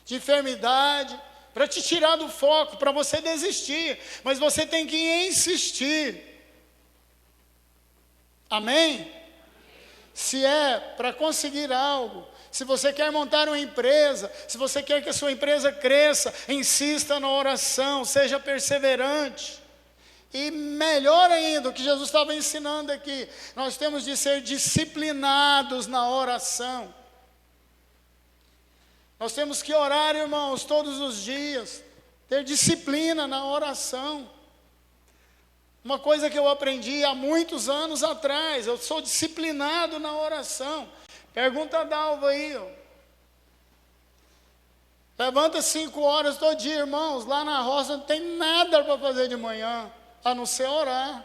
de enfermidade, para te tirar do foco, para você desistir. Mas você tem que insistir. Amém? Se é para conseguir algo, se você quer montar uma empresa, se você quer que a sua empresa cresça, insista na oração, seja perseverante. E melhor ainda, o que Jesus estava ensinando aqui, nós temos de ser disciplinados na oração. Nós temos que orar, irmãos, todos os dias, ter disciplina na oração. Uma coisa que eu aprendi há muitos anos atrás, eu sou disciplinado na oração. Pergunta a Dalva aí, Levanta 5 horas todo dia, irmãos. Lá na roça não tem nada para fazer de manhã, a não ser orar.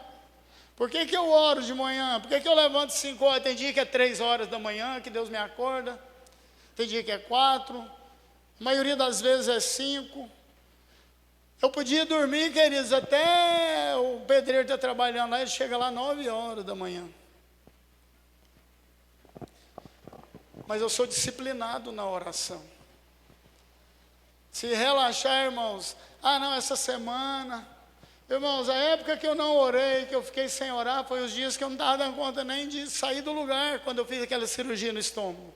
Por que eu oro de manhã? Por que eu levanto 5 horas? Tem dia que é 3 horas da manhã que Deus me acorda. Tem dia que é 4. A maioria das vezes é 5. Eu podia dormir, queridos, até o pedreiro está trabalhando lá, ele chega lá 9 horas da manhã. Mas eu sou disciplinado na oração. Se relaxar, irmãos, não, essa semana... Irmãos, a época que eu não orei, que eu fiquei sem orar, foi os dias que eu não estava dando conta nem de sair do lugar, quando eu fiz aquela cirurgia no estômago.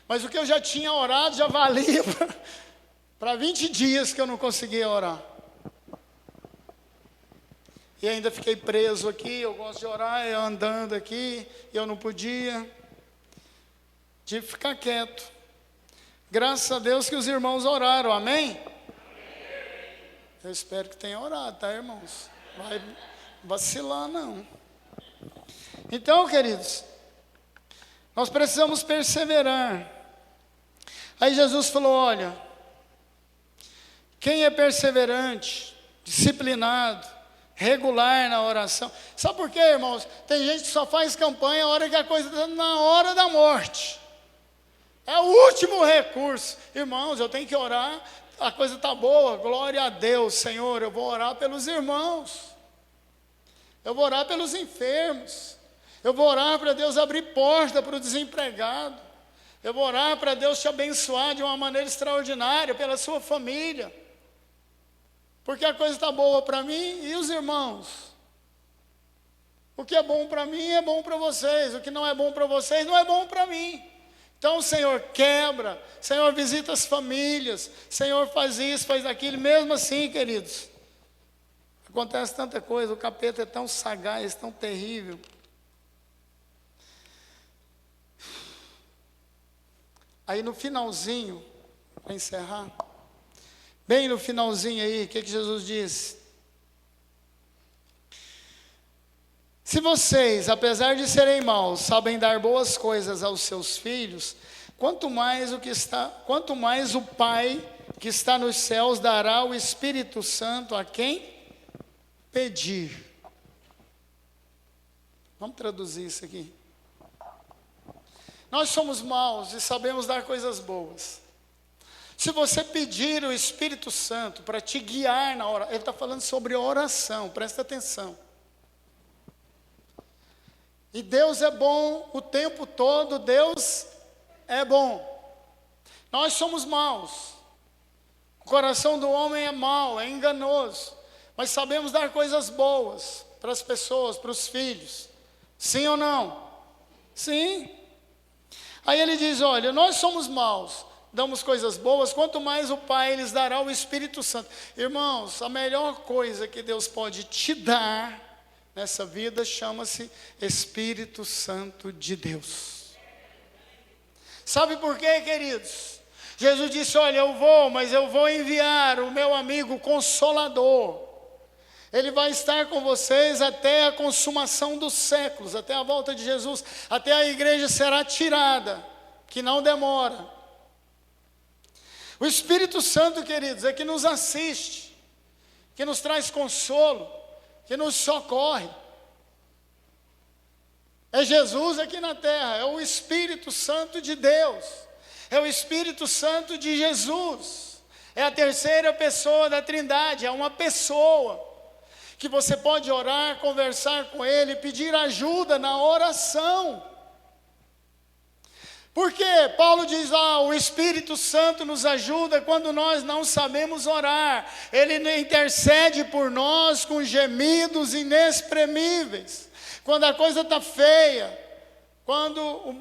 Mas o que eu já tinha orado, já valia para 20 dias que eu não conseguia orar. E ainda fiquei preso aqui, eu gosto de orar, eu andando aqui, eu não podia. Tive que ficar quieto. Graças a Deus que os irmãos oraram, amém? Eu espero que tenha orado, tá, irmãos? Vai vacilar, não. Então, queridos, nós precisamos perseverar. Aí Jesus falou, olha, quem é perseverante, disciplinado, regular na oração. Sabe por quê, irmãos? Tem gente que só faz campanha a hora que a coisa está na hora da morte. É o último recurso. Irmãos, eu tenho que orar. A coisa está boa, glória a Deus, Senhor, eu vou orar pelos irmãos, eu vou orar pelos enfermos, eu vou orar para Deus abrir porta para o desempregado, eu vou orar para Deus te abençoar de uma maneira extraordinária pela sua família, porque a coisa está boa para mim e os irmãos. O que é bom para mim é bom para vocês, o que não é bom para vocês não é bom para mim. Então, Senhor, quebra, Senhor, visita as famílias, Senhor, faz isso, faz aquilo, mesmo assim, queridos, acontece tanta coisa, o capeta é tão sagaz, tão terrível. Aí no finalzinho, para encerrar, bem no finalzinho aí, o que Jesus disse? Se vocês, apesar de serem maus, sabem dar boas coisas aos seus filhos, quanto mais o Pai que está nos céus dará o Espírito Santo a quem pedir. Vamos traduzir isso aqui. Nós somos maus e sabemos dar coisas boas. Se você pedir o Espírito Santo para te guiar na oração, ele está falando sobre oração, presta atenção. E Deus é bom o tempo todo, Deus é bom. Nós somos maus. O coração do homem é mau, é enganoso. Mas sabemos dar coisas boas para as pessoas, para os filhos. Sim ou não? Sim. Aí ele diz, olha, nós somos maus, damos coisas boas, quanto mais o Pai lhes dará o Espírito Santo. Irmãos, a melhor coisa que Deus pode te dar nessa vida chama-se Espírito Santo de Deus. Sabe por quê, queridos? Jesus disse, olha, mas eu vou enviar o meu amigo Consolador. Ele vai estar com vocês até a consumação dos séculos, até a volta de Jesus, até a igreja será tirada, que não demora. O Espírito Santo, queridos, é que nos assiste, que nos traz consolo, que nos socorre. É Jesus aqui na terra, é o Espírito Santo de Deus, é o Espírito Santo de Jesus, é a terceira pessoa da Trindade, é uma pessoa que você pode orar, conversar com Ele, pedir ajuda na oração. Porque Paulo diz, o Espírito Santo nos ajuda quando nós não sabemos orar. Ele intercede por nós com gemidos inexprimíveis. Quando a coisa está feia, quando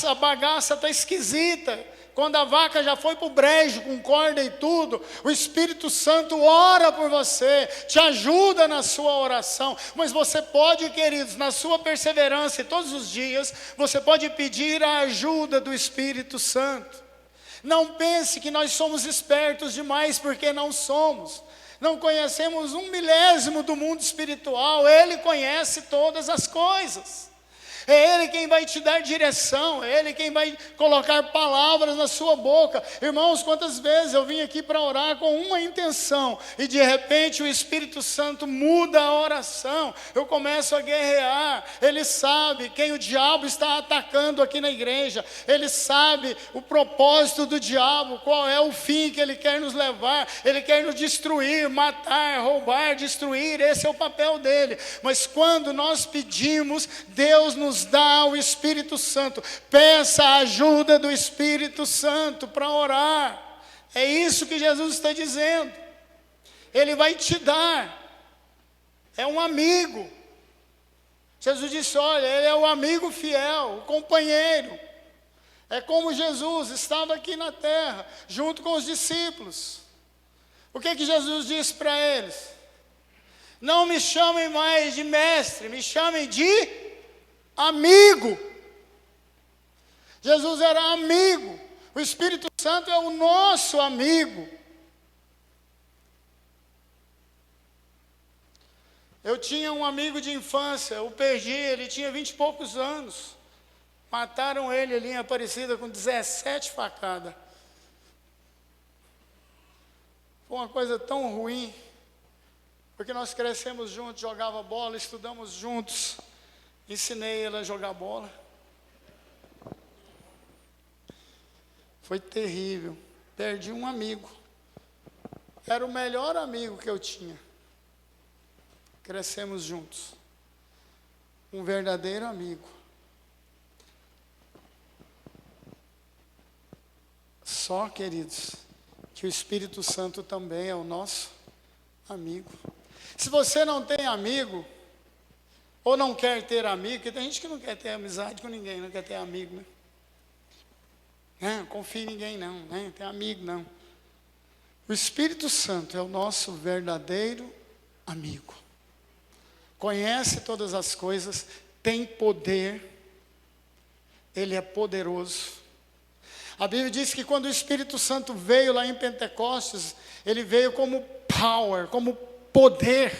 a bagaça está esquisita, quando a vaca já foi para o brejo com corda e tudo, o Espírito Santo ora por você, te ajuda na sua oração. Mas você pode, queridos, na sua perseverança, todos os dias, você pode pedir a ajuda do Espírito Santo. Não pense que nós somos espertos demais, porque não somos. Não conhecemos 1/1000 do mundo espiritual, Ele conhece todas as coisas. É Ele quem vai te dar direção, é Ele quem vai colocar palavras na sua boca. Irmãos, quantas vezes eu vim aqui para orar com uma intenção e de repente o Espírito Santo muda a oração, eu começo a guerrear. Ele sabe quem o diabo está atacando aqui na igreja, Ele sabe o propósito do diabo, qual é o fim que ele quer nos levar. Ele quer nos destruir, matar, roubar, destruir, esse é o papel dele. Mas quando nós pedimos, Deus nos dá o Espírito Santo. Peça a ajuda do Espírito Santo para orar. É isso que Jesus está dizendo. Ele vai te dar. É um amigo. Jesus disse, olha, ele é o amigo fiel, o companheiro. É como Jesus estava aqui na terra, junto com os discípulos. O que Jesus disse para eles? Não me chamem mais de mestre, me chamem de amigo. Jesus era amigo. O Espírito Santo é o nosso amigo. Eu tinha um amigo de infância, eu perdi, ele tinha 20 e poucos anos. Mataram ele ali em Aparecida com 17 facadas. Foi uma coisa tão ruim, porque nós crescemos juntos, jogava bola, estudamos juntos. Ensinei ele a jogar bola. Foi terrível. Perdi um amigo. Era o melhor amigo que eu tinha. Crescemos juntos. Um verdadeiro amigo. Só, queridos, que o Espírito Santo também é o nosso amigo. Se você não tem amigo, ou não quer ter amigo, porque tem gente que não quer ter amizade com ninguém, não quer ter amigo, né? Não confia em ninguém não, né? Tem amigo não. O Espírito Santo é o nosso verdadeiro amigo. Conhece todas as coisas, tem poder, Ele é poderoso. A Bíblia diz que quando o Espírito Santo veio lá em Pentecostes, ele veio como power, como poder.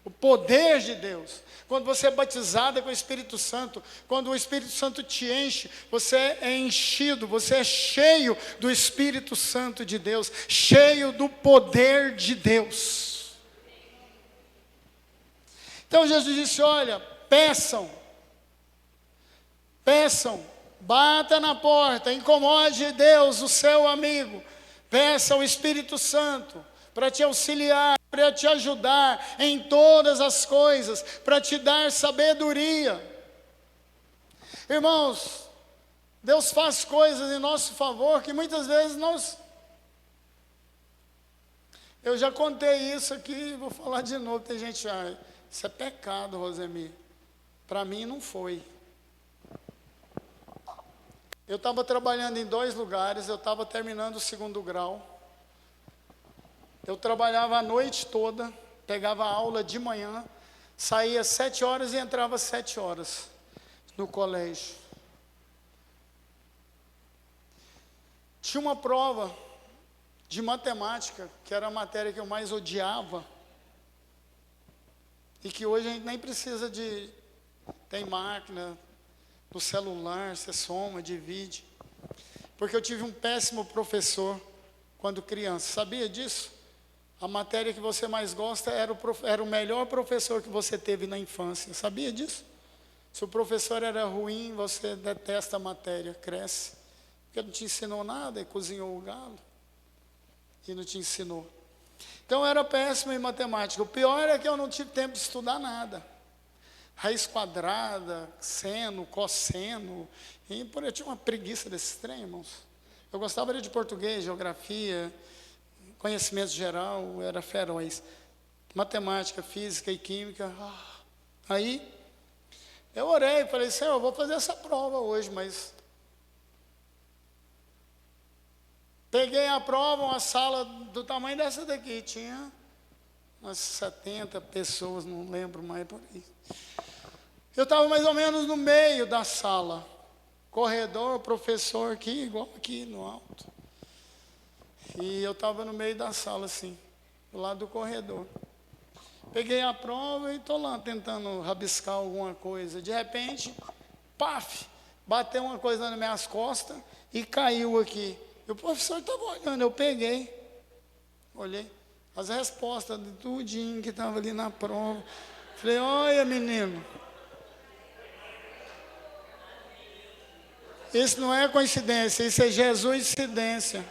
O poder de Deus. Quando você é batizado com o Espírito Santo, quando o Espírito Santo te enche, você é enchido, você é cheio do Espírito Santo de Deus, cheio do poder de Deus. Então Jesus disse, olha, peçam, bata na porta, incomode Deus, o seu amigo, peça ao Espírito Santo para te auxiliar, para te ajudar em todas as coisas, para te dar sabedoria. Irmãos, Deus faz coisas em nosso favor que muitas vezes eu já contei isso aqui, vou falar de novo, tem gente, isso é pecado, Rosemir. Para mim não foi. Eu estava trabalhando em 2 lugares, eu estava terminando o 2º grau. Eu trabalhava a noite toda, pegava aula de manhã, saía às 7 horas e entrava às 7 horas no colégio. Tinha uma prova de matemática, que era a matéria que eu mais odiava, e que hoje a gente nem precisa de... Tem máquina, no celular, você soma, divide. Porque eu tive um péssimo professor quando criança, sabia disso? A matéria que você mais gosta era o melhor professor que você teve na infância, sabia disso? Se o professor era ruim, você detesta a matéria, cresce. Porque não te ensinou nada, e cozinhou o galo, e não te ensinou. Então eu era péssimo em matemática. O pior é que eu não tive tempo de estudar nada. Raiz quadrada, seno, cosseno, e por eu tinha uma preguiça desse trem, irmãos. Eu gostava de português, geografia, conhecimento geral, era feroz. Matemática, física e química. Aí, eu orei e falei, Senhor, eu vou fazer essa prova hoje, mas... Peguei a prova, uma sala do tamanho dessa daqui, tinha umas 70 pessoas, não lembro mais por aí. Eu estava mais ou menos no meio da sala, corredor, professor aqui, igual aqui no alto. E eu estava no meio da sala, assim, do lado do corredor. Peguei a prova e estou lá tentando rabiscar alguma coisa. De repente, paf, bateu uma coisa nas minhas costas e caiu aqui. E o professor estava olhando, eu peguei, olhei as respostas de tudinho que estava ali na prova. Falei, olha menino, isso não é coincidência, isso é Jesuscidência.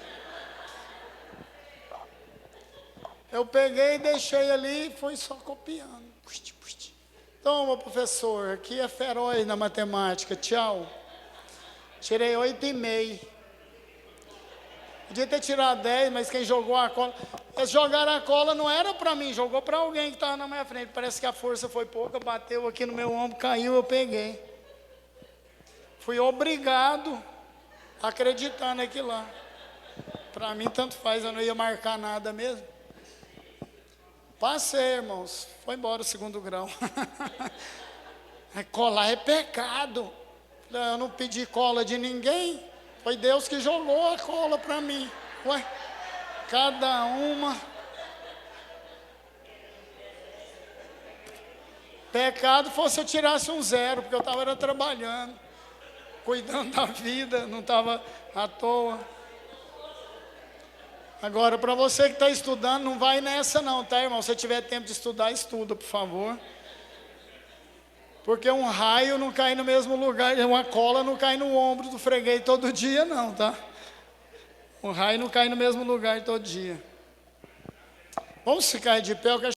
Eu peguei, deixei ali e foi só copiando. Pusti, pusti. Toma, professor, aqui é feroz na matemática, tchau. Tirei 8,5. Podia ter tirado 10, mas quem jogou a cola... Eles jogaram a cola, não era para mim, jogou para alguém que estava na minha frente. Parece que a força foi pouca, bateu aqui no meu ombro, caiu, eu peguei. Fui obrigado a acreditar naquilo lá. Para mim, tanto faz, eu não ia marcar nada mesmo. Passei, irmãos. Foi embora o segundo grau. Colar é pecado. Eu não pedi cola de ninguém. Foi Deus que jogou a cola para mim. Ué, cada uma. Pecado fosse eu tirasse um 0, porque eu estava trabalhando, cuidando da vida, não estava à toa. Agora, para você que está estudando, não vai nessa não, tá, irmão? Se tiver tempo de estudar, estuda, por favor. Porque um raio não cai no mesmo lugar, uma cola não cai no ombro do freguês todo dia, não, tá? Um raio não cai no mesmo lugar todo dia. Vamos ficar de pé, eu quero